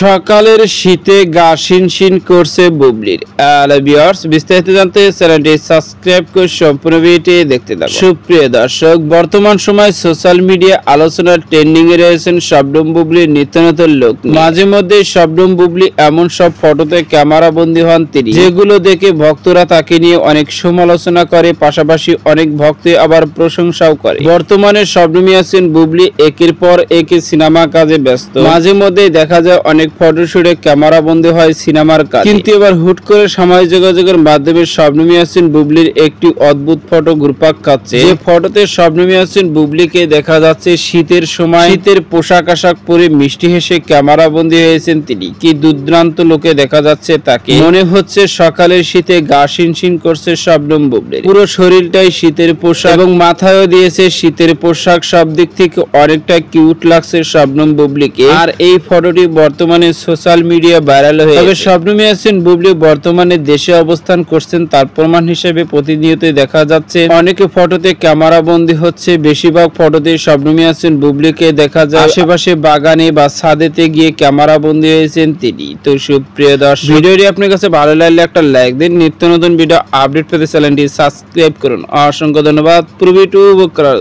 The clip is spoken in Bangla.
সকালের শীতে গা শিনশিন করছে বুবলির। ভিউয়ার্স, বিস্তারিত জানতে চ্যানেলটি সাবস্ক্রাইব করে সম্পূর্ণ ভিডিওটি দেখতে থাকুন। সুপ্রিয় দর্শক, বর্তমান সময় সোশ্যাল মিডিয়া আলোচনার ট্রেন্ডিং এ রয়েছেন শবনম বুবলির নিত্য নতুন লোক। মাঝে মধ্যে শবনম বুবলি এমন সব ফটোতে ক্যামেরা বন্দী হন তিনি, যেগুলো দেখে ভক্তরা তাকে নিয়ে অনেক সমালোচনা করে, পাশাপাশি অনেক ভক্ত আবার প্রশংসাও করে। বর্তমানে শবনম ইয়াসমিন বুবলি একের পর এক সিনেমা কাজে ব্যস্ত। মাঝে মধ্যে দেখা যায় অনেক ফটোশুটে ক্যামেরা বন্দী হয় সিনেমার কাজ, কিন্তু এবার হুট করে সামাজিক যোগাযোগের মাধ্যমে শবনম ইয়াসমিন বুবলির একটি অদ্ভুত ফটো ঘুরপাক খাচ্ছে। যে ফটোতে শবনম ইয়াসমিন বুবলিকে দেখা যাচ্ছে শীতের সময় শীতের পোশাক আশাক পরে মিষ্টি হেসে ক্যামেরা বন্দী হয়েছেন তিনি। কি দুর্দান্ত লোকে দেখা যাচ্ছে তাকে, মনে হচ্ছে সকালের শীতে গা শিনশিন করছে শবনম বুবলির। পুরো শরীরটাই শীতের পোশাক এবং মাথায়ও দিয়েছে শীতের পোশাক। সব দিক থেকে অনেকটা কিউট লাগছে শবনম বুবলিকে। আর এই ফটোটি বর্তমানে সোশ্যাল মিডিয়া ভাইরাল হয়ে গেছে। তবে শবনম ইয়াসমিন বুবলি বর্তমানে দেশে অবস্থান করছেন, তার প্রমাণ হিসেবে প্রতিনিয়তই দেখা যাচ্ছে অনেকে ফটোতে ক্যামেরা বন্দী হচ্ছে। বেশিরভাগ ফটোতে শবনম ইয়াসমিন বুবলিকে দেখা যায় আশেপাশে বাগানে বা ছাদেতে গিয়ে ক্যামেরা বন্দী হয়েছেন তিনি। তো সুপ্রিয় দর্শক, ভিডিওটি আপনার কাছে ভালো লাগলে একটা লাইক দিন। নিত্য নতুন ভিডিও আপডেট পেতে চ্যানেলটি সাবস্ক্রাইব করুন। অসংখ্য ধন্যবাদ। পুরো ভিডিও উপভোগ করার